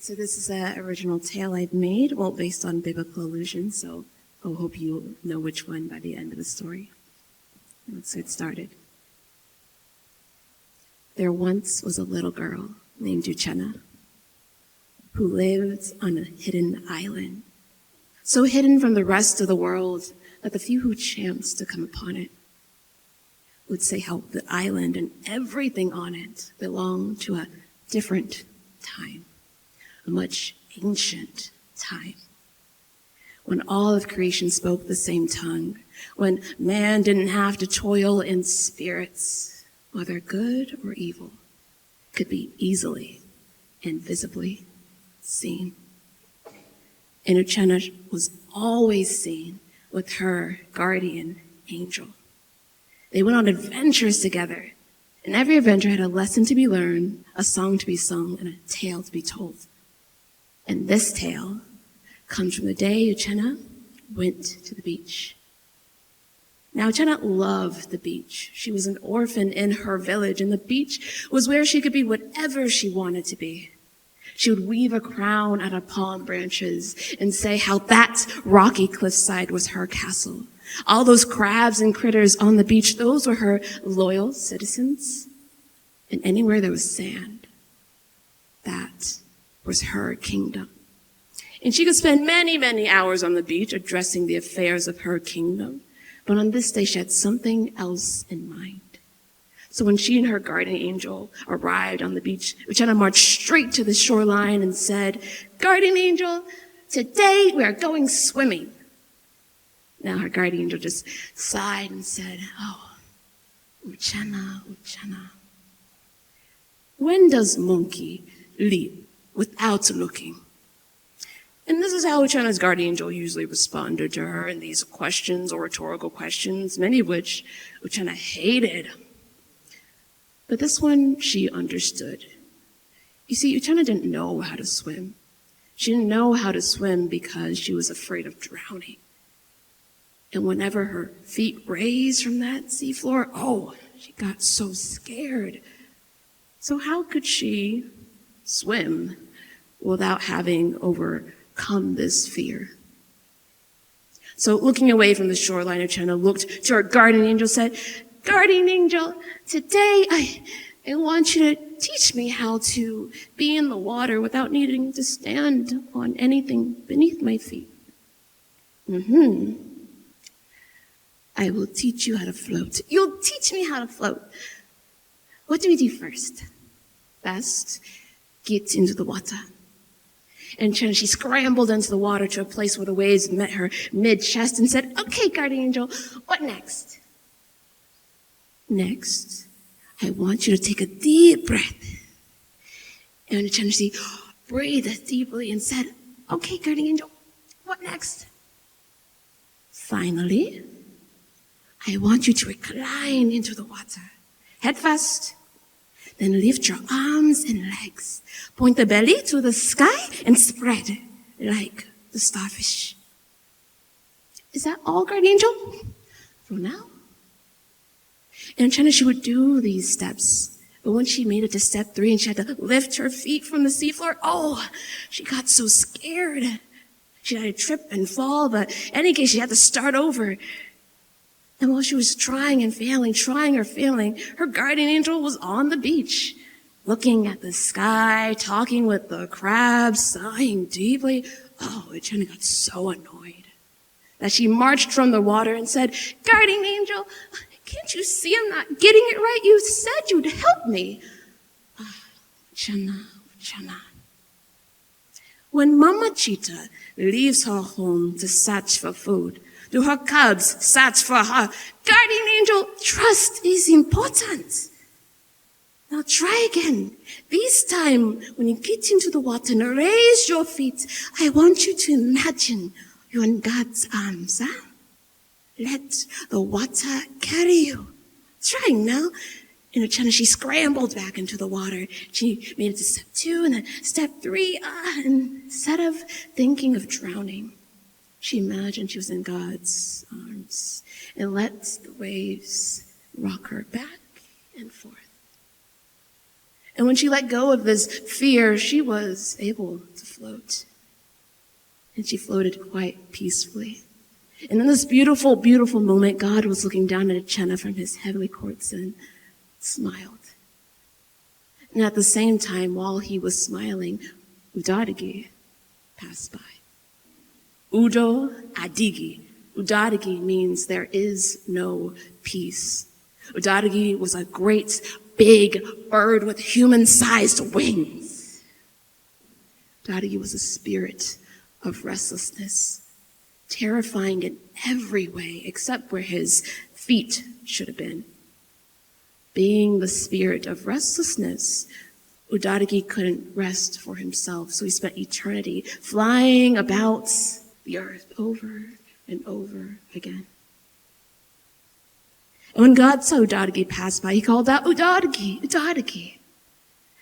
So this is an original tale I've made, well, based on biblical allusions, so I hope you know which one by the end of the story. Let's get started. There once was a little girl named Uchenna who lived on a hidden island, so hidden from the rest of the world that the few who chanced to come upon it would say how the island and everything on it belonged to a different time. A much ancient time, when all of creation spoke the same tongue, when man didn't have to toil in spirits, whether good or evil, could be easily and visibly seen. And Uchenna was always seen with her guardian angel. They went on adventures together, and every adventure had a lesson to be learned, a song to be sung, and a tale to be told. And this tale comes from the day Uchenna went to the beach. Now, Uchenna loved the beach. She was an orphan in her village, and the beach was where she could be whatever she wanted to be. She would weave a crown out of palm branches and say how that rocky cliffside was her castle. All those crabs and critters on the beach, those were her loyal citizens. And anywhere there was sand, that was her kingdom. And she could spend many, many hours on the beach addressing the affairs of her kingdom. But on this day, she had something else in mind. So when she and her guardian angel arrived on the beach, Uchenna marched straight to the shoreline and said, "Guardian angel, today we are going swimming." Now her guardian angel just sighed and said, "Oh, Uchenna, Uchenna, when does monkey leap without looking?" And this is how Uchenna's guardian angel usually responded to her in these questions or rhetorical questions, many of which Uchenna hated. But this one she understood. You see, Uchenna didn't know how to swim. She didn't know how to swim because she was afraid of drowning. And whenever her feet raised from that seafloor, she got so scared. So how could she swim without having overcome this fear? So looking away from the shoreline, Uchenna looked to her guardian angel and said, "Guardian angel, today I want you to teach me how to be in the water without needing to stand on anything beneath my feet." "I will teach you how to float." "You'll teach me how to float. What do we do first?" "Best, get into the water." And she scrambled into the water to a place where the waves met her mid-chest and said, "Okay, guardian angel, what next?" "Next, I want you to take a deep breath." And she breathed deeply and said, "Okay, guardian angel, what next?" "Finally, I want you to recline into the water, head first. Then lift your arms and legs. Point the belly to the sky and spread like the starfish." "Is that all, guardian angel?" "For now." And she would do these steps. But when she made it to step 3 and she had to lift her feet from the seafloor, she got so scared. She had to trip and fall, but in any case, she had to start over. And while she was trying and failing, her guardian angel was on the beach, looking at the sky, talking with the crabs, sighing deeply. Uchenna got so annoyed that she marched from the water and said, "Guardian angel, can't you see I'm not getting it right? You said you'd help me." Uchenna. When Mama Cheetah leaves her home to search for food, do her cubs search for her? Guardian angel, trust is important. Now try again. This time, when you get into the water and raise your feet, I want you to imagine you're in God's arms, Let the water carry you. Try now. And Uchenna, she scrambled back into the water. She made it to step 2 and then step 3. And instead of thinking of drowning, She imagined she was in God's arms and let the waves rock her back and forth. And when she let go of this fear, she was able to float. And she floated quite peacefully. And in this beautiful, beautiful moment, God was looking down at Uchenna from his heavenly courts and smiled. And at the same time, while he was smiling, Udadigi passed by. Udo Adigi. Udadigi means there is no peace. Udadigi was a great big bird with human-sized wings. Udadigi was a spirit of restlessness, terrifying in every way except where his feet should have been. Being the spirit of restlessness, Udadigi couldn't rest for himself, so he spent eternity flying about the earth over and over again. And when God saw Udadigi pass by, he called out, "Udadigi, Udadigi,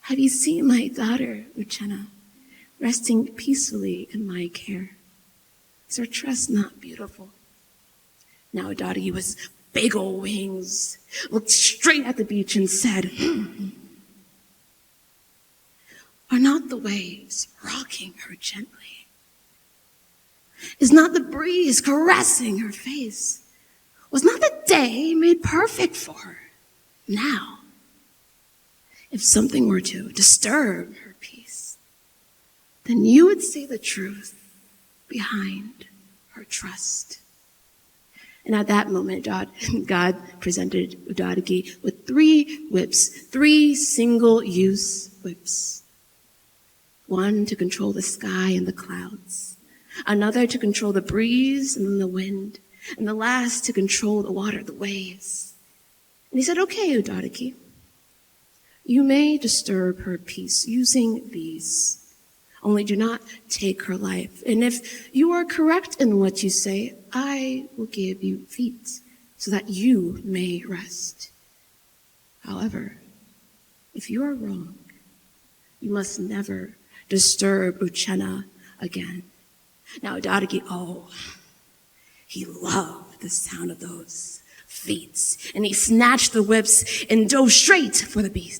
have you seen my daughter, Uchenna, resting peacefully in my care? Is her trust not beautiful?" Now Udadigi was big old wings, looked straight at the beach and said, "Are not the waves rocking her gently? Is not the breeze caressing her face? Was not the day made perfect for her? Now, if something were to disturb her peace, then you would see the truth behind her trust." And at that moment, God presented Udadigi with 3 whips, 3 single-use whips. One to control the sky and the clouds, another to control the breeze and the wind, and the last to control the water, the waves. And he said, "Okay, Udadigi, you may disturb her peace using these. Only do not take her life. And if you are correct in what you say, I will give you feet so that you may rest. However, if you are wrong, you must never disturb Uchenna again." Now Udadigi, he loved the sound of those feet, and he snatched the whips and dove straight for the beach.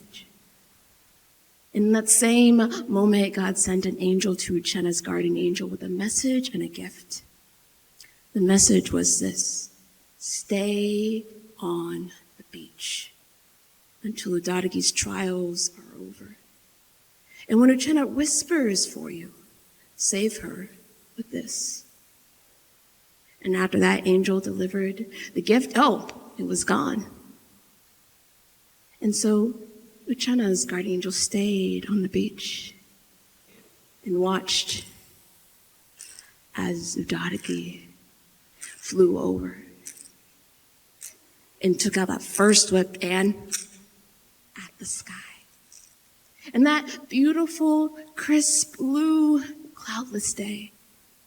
In that same moment, God sent an angel to Uchenna's guardian angel with a message and a gift. The message was this: stay on the beach until Udadigi's trials are over. And when Uchenna whispers for you, save her with this. And after that angel delivered the gift, it was gone. And so Uchenna's guardian angel stayed on the beach and watched as Udadigi flew over and took out that first whip and at the sky. And that beautiful, crisp, blue, cloudless day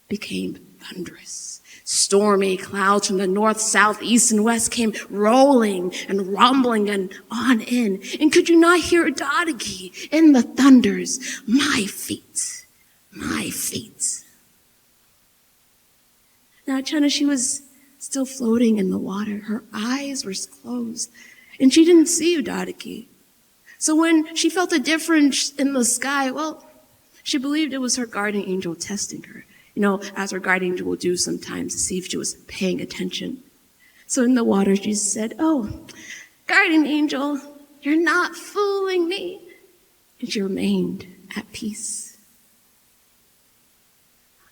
became thunderous. Stormy clouds from the north, south, east, and west came rolling and rumbling and on in. And could you not hear Udadigi in the thunders? My feet, my feet. Now, Uchenna, she was still floating in the water. Her eyes were closed, and she didn't see Udadigi. So when she felt a difference in the sky, she believed it was her guardian angel testing her. As her guardian angel will do sometimes to see if she was paying attention. So in the water, she said, "Oh, guardian angel, you're not fooling me." And she remained at peace.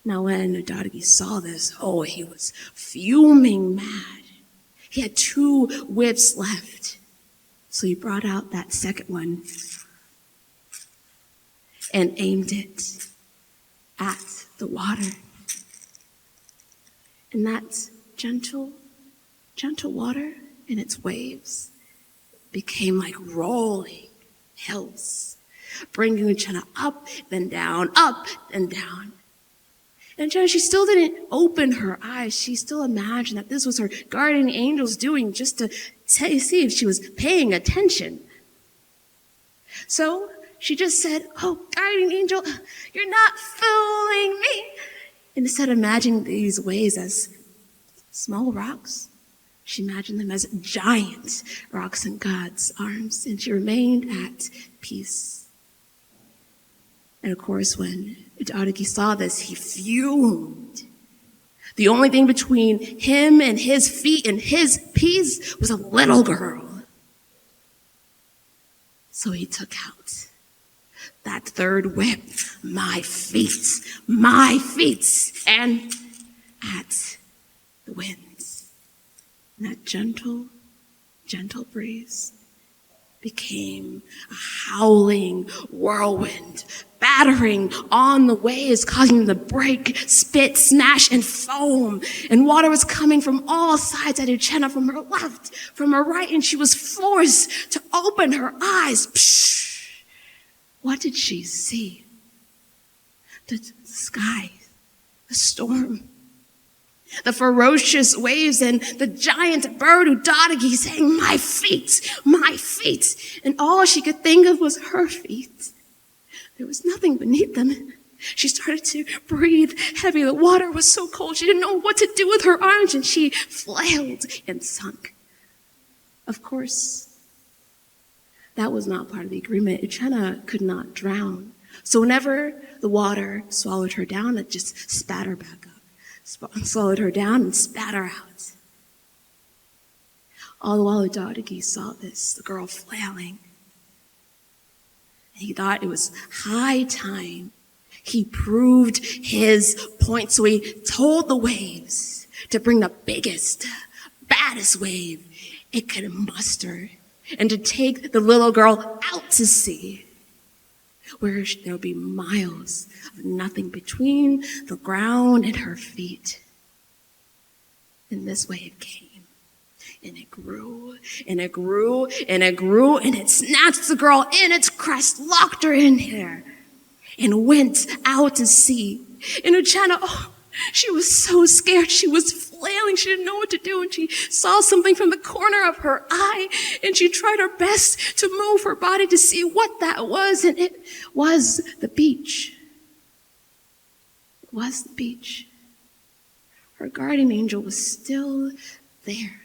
Now when Udadigi saw this, he was fuming mad. He had 2 whips left. So he brought out that second one and aimed it at the water. And that gentle water and its waves became like rolling hills, bringing Uchenna up, then down, up, and down. And Uchenna, she still didn't open her eyes. She still imagined that this was her guardian angels doing just to see if she was paying attention. So she just said, "Oh, guardian angel, you're not fooling me. And instead of imagining these waves as small rocks, she imagined them as giant rocks in God's arms, and she remained at peace. And of course, when Ogoke saw this, he fumed. The only thing between him and his feet and his peace was a little girl. So he took out that third whip, my feet, and at the winds. And that gentle, gentle breeze became a howling whirlwind, battering on the waves, causing them to break, spit, smash, and foam. And water was coming from all sides at Uchenna, from her left, from her right, and she was forced to open her eyes. Psh! What did she see? The sky, the storm, the ferocious waves, and the giant bird Ogoke saying, my feet, my feet. And all she could think of was her feet. There was nothing beneath them. She started to breathe heavy. The water was so cold. She didn't know what to do with her arms, and she flailed and sunk. Of course, that was not part of the agreement. Uchenna could not drown. So whenever the water swallowed her down, it just spat her back up. Swallowed her down and spat her out. All the while Ogoke saw this, the girl flailing. And he thought it was high time he proved his point. So he told the waves to bring the biggest, baddest wave it could muster, and to take the little girl out to sea, where there would be miles of nothing between the ground and her feet. And this wave came, and it grew, and it grew, and it grew, and it snatched the girl in its crest, locked her in there, and went out to sea. And Uchenna, she was so scared. She was flailing. She didn't know what to do, and she saw something from the corner of her eye, and she tried her best to move her body to see what that was, and it was the beach. It was the beach. Her guardian angel was still there.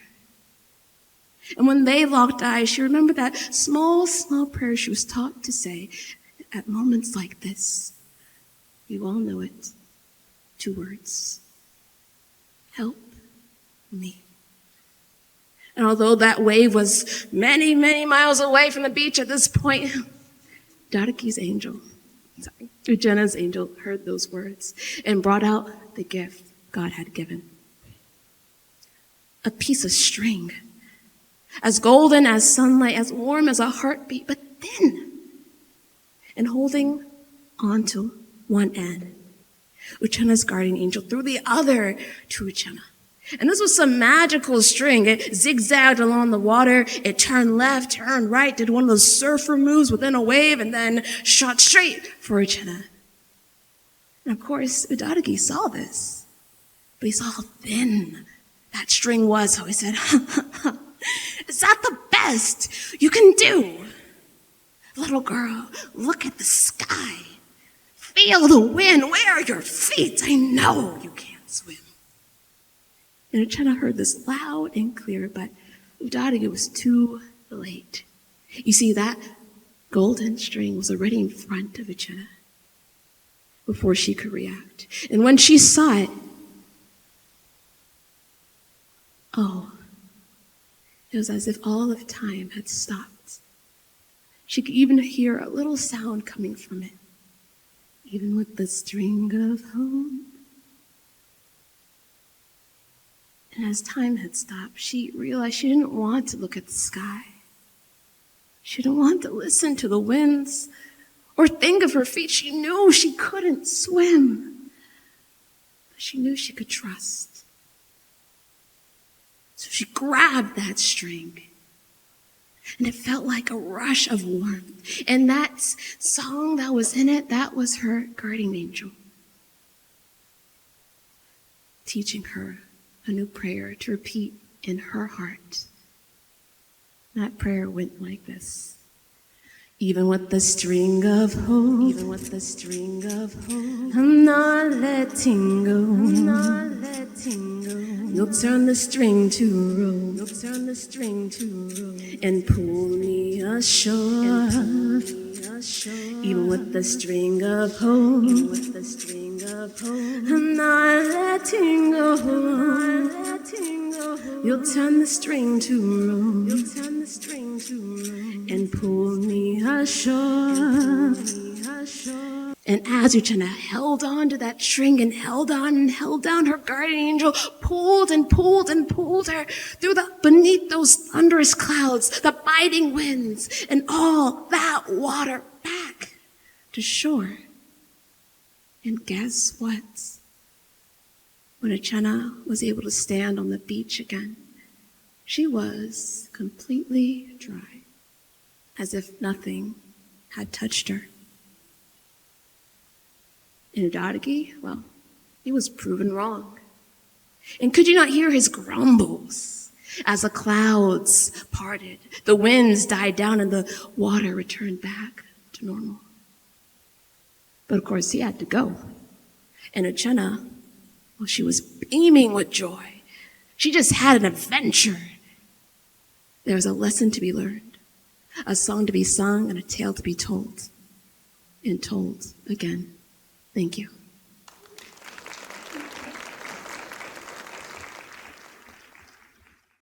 And when they locked eyes, she remembered that small, small prayer she was taught to say at moments like this. You all know it. 2 words. Help me. And although that wave was many, many miles away from the beach at this point, Ogoke's angel, Uchenna's angel, heard those words and brought out the gift God had given. A piece of string, as golden as sunlight, as warm as a heartbeat, but thin, and holding onto one end. Uchenna's guardian angel threw the other to Uchenna. And this was some magical string. It zigzagged along the water. It turned left, turned right, did one of those surfer moves within a wave, and then shot straight for Uchenna. And of course, Ogoke saw this. But he saw how thin that string was, so he said, is that the best you can do? Little girl, look at the sky. Feel the wind. Where are your feet? I know you can't swim. And Uchenna heard this loud and clear, but Ogoke was too late. You see, that golden string was already in front of Uchenna before she could react. And when she saw it, it was as if all of time had stopped. She could even hear a little sound coming from it. Even with the string of hope. And as time had stopped, she realized she didn't want to look at the sky. She didn't want to listen to the winds or think of her feet. She knew she couldn't swim, but she knew she could trust. So she grabbed that string, and it felt like a rush of warmth. And that song that was in it, that was her guardian angel, teaching her a new prayer to repeat in her heart. That prayer went like this. Even with the string of hope, I'm not letting go. You'll turn the string to rope, and pull me ashore. Even with the string of hope, I'm not letting go. You'll turn the string to rope, and pull me ashore. And as Uchenna held on to that string and held down her guardian angel pulled and pulled and pulled her through beneath those thunderous clouds, the biting winds, and all that water back to shore. And guess what? When Uchenna was able to stand on the beach again, she was completely dry, as if nothing had touched her. And Ogoke, well, he was proven wrong. And could you not hear his grumbles as the clouds parted, the winds died down, and the water returned back to normal? But of course, he had to go. And Uchenna, well, she was beaming with joy. She just had an adventure. There was a lesson to be learned, a song to be sung, and a tale to be told, and told again. Thank you.